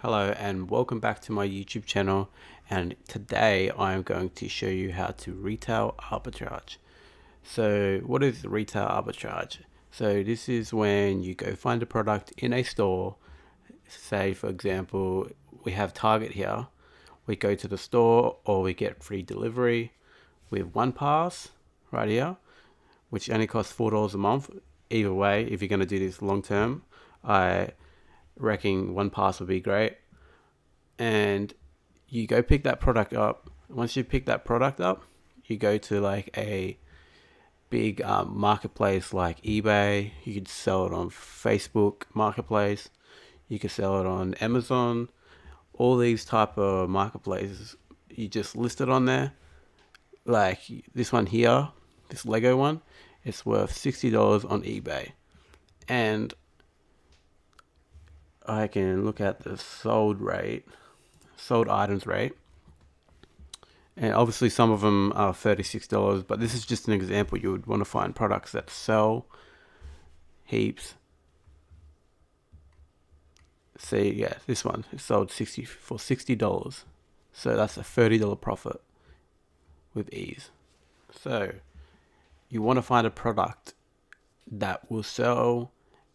Hello and welcome back to my YouTube channel, and today I'm going to show you how to retail arbitrage. So what is retail arbitrage? So this is when you go find a product in a store. Say for example, we have Target here. We go to the store or we get free delivery with one pass right here, which only costs $4 a month. Either way, if you're going to do this long term, I reckon one pass would be great. And you go pick that product up. Once you pick that product up, you go to like a big marketplace like eBay. You could sell it on Facebook Marketplace. You could sell it on Amazon. All these type of marketplaces, you just list it on there. Like this one here, this Lego one, it's worth $60 on eBay. And I can look at the sold items rate, and obviously some of them are $36, but this is just an example. You would want to find products that sell heaps. See, yeah, this one is sold for $60, so that's a $30 profit with ease. So you want to find a product that will sell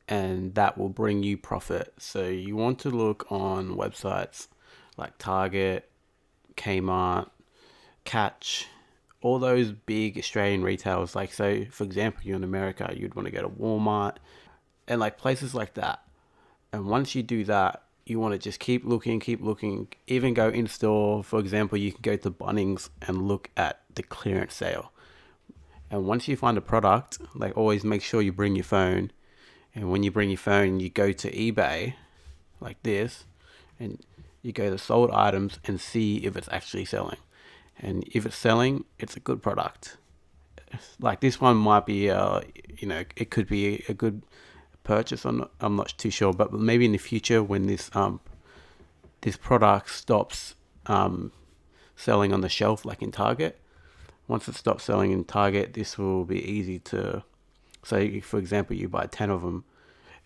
and that will bring you profit. So you want to look on websites like Target, Kmart, Catch, all those big Australian retailers. Like, so for example, you're in America, you'd want to go to Walmart and like places like that. And once you do that, you want to just keep looking, even go in store. For example, you can go to Bunnings and look at the clearance sale. And once you find a product, like always make sure you bring your phone. And when you bring your phone, you go to eBay like this, and you go to sold items and see if it's actually selling. And if it's selling, it's a good product. Like this one might be, it could be a good purchase. I'm not too sure, but maybe in the future when this product stops selling on the shelf, like in Target. Once it stops selling in Target, this will be easy to. So, for example, you buy 10 of them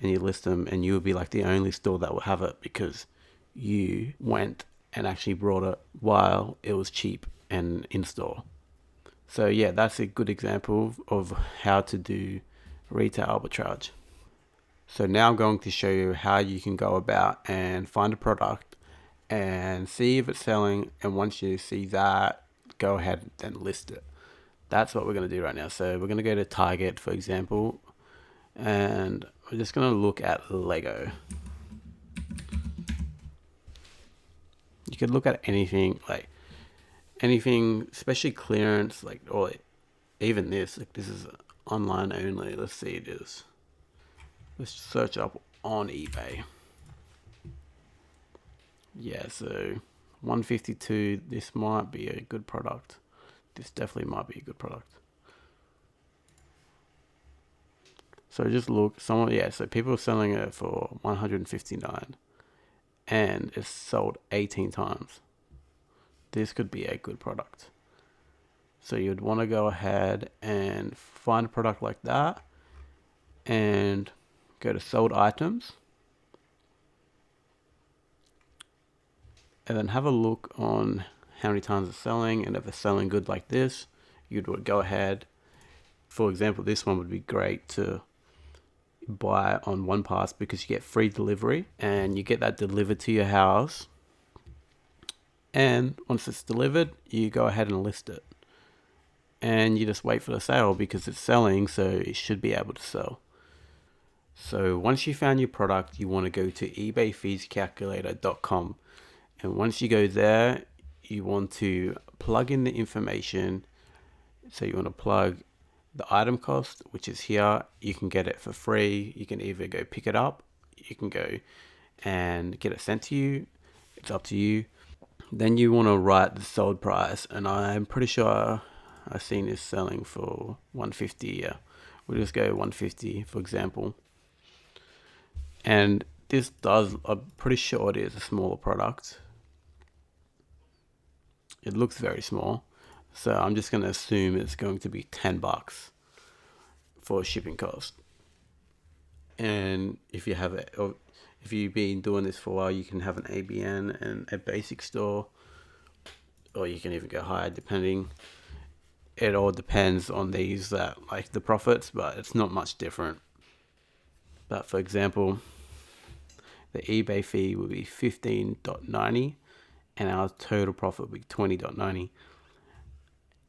and you list them, and you'll be like the only store that will have it because you went and actually brought it while it was cheap and in store. So yeah, that's a good example of how to do retail arbitrage. So now I'm going to show you how you can go about and find a product and see if it's selling. And once you see that, go ahead and list it. That's what we're going to do right now. So we're going to go to Target, for example, and we're just going to look at Lego. You could look at anything, especially clearance, or even this. Like this is online only. Let's see this. Let's search up on eBay. Yeah, so 152. This might be a good product. This definitely might be a good product. So just look, so people are selling it for 159 and it's sold 18 times. This could be a good product. So you'd want to go ahead and find a product like that and go to sold items. And then have a look on how many times it's selling, and if it's selling good like this, you'd go ahead. For example, this one would be great to buy on one pass because you get free delivery and you get that delivered to your house. And once it's delivered, you go ahead and list it. And you just wait for the sale because it's selling, so it should be able to sell. So once you found your product, you want to go to ebayfeescalculator.com. And once you go there, you want to plug in the information. So you want to plug the item cost, which is here. You can get it for free. You can either go pick it up. You can go and get it sent to you. It's up to you. Then you want to write the sold price. And I'm pretty sure I've seen this selling for 150. Yeah, we'll just go 150 for example. And I'm pretty sure it is a smaller product. It looks very small, so I'm just going to assume it's going to be $10 for shipping cost. And if you have If you've been doing this for a while, you can have an ABN and a basic store, or you can even go higher depending. It all depends on these that like the profits, but it's not much different. But for example, the eBay fee will be 15.90 and our total profit will be 20.90.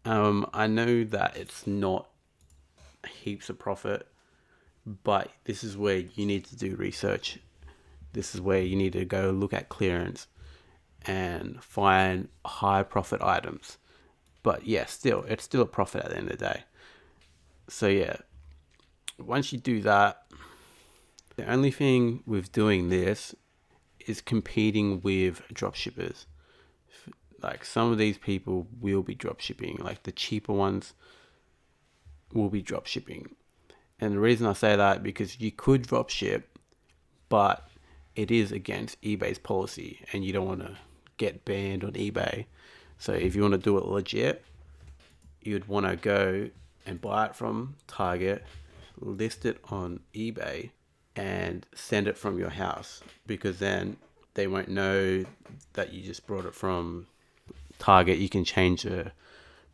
I know that it's not heaps of profit, but this is where you need to do research. This is where you need to go look at clearance and find high profit items. But yeah, it's still a profit at the end of the day. So yeah, once you do that, the only thing with doing this is competing with dropshippers. Like some of these people will be dropshipping, like the cheaper ones will be dropshipping. And the reason I say that, because you could dropship, but it is against eBay's policy and you don't want to get banned on eBay. So if you want to do it legit, you'd want to go and buy it from Target, list it on eBay, and send it from your house, because then they won't know that you just brought it from Target. You can change the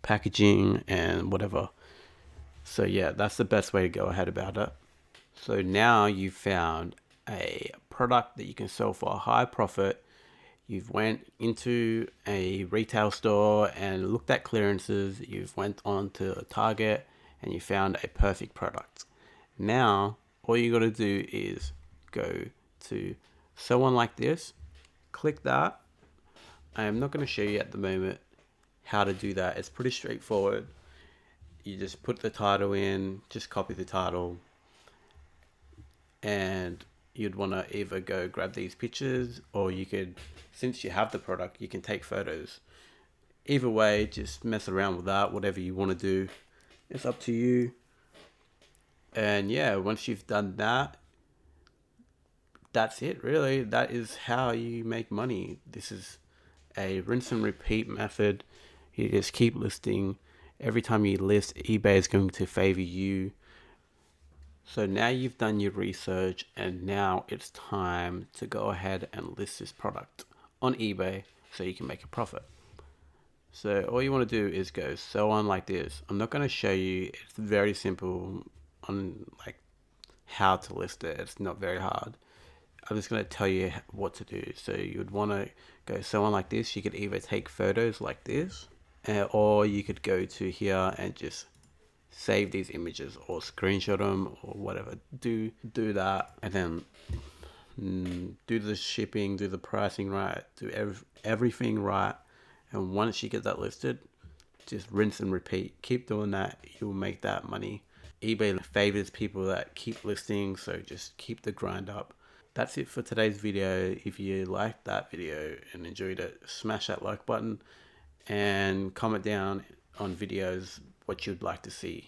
packaging and whatever. So yeah, that's the best way to go ahead about it. So now you've found a product that you can sell for a high profit. You've went into a retail store and looked at clearances. You've went on to Target and you found a perfect product. Now, all you got to do is go to someone like this, click that. I am not going to show you at the moment how to do that. It's pretty straightforward. You just put the title in, just copy the title, and you'd want to either go grab these pictures, or you could, since you have the product, you can take photos. Either way, just mess around with that, whatever you want to do. It's up to you. And yeah, once you've done that, that's it really. That is how you make money. This is a rinse and repeat method. You just keep listing. Every time you list, eBay is going to favor you. So now you've done your research, and now it's time to go ahead and list this product on eBay so you can make a profit. So all you want to do is go sell on like this. I'm not going to show you. It's very simple on like how to list it. It's not very hard. I'm just going to tell you what to do. So you would want to go sell on like this. You could either take photos like this, or you could go to here and just save these images or screenshot them or whatever. Do that, and then do the shipping, do the pricing right, do everything right. And once you get that listed, just rinse and repeat. Keep doing that. You'll make that money. eBay favors people that keep listing, so just keep the grind up. That's it for today's video. If you liked that video and enjoyed it, smash that like button and comment down on videos what you'd like to see.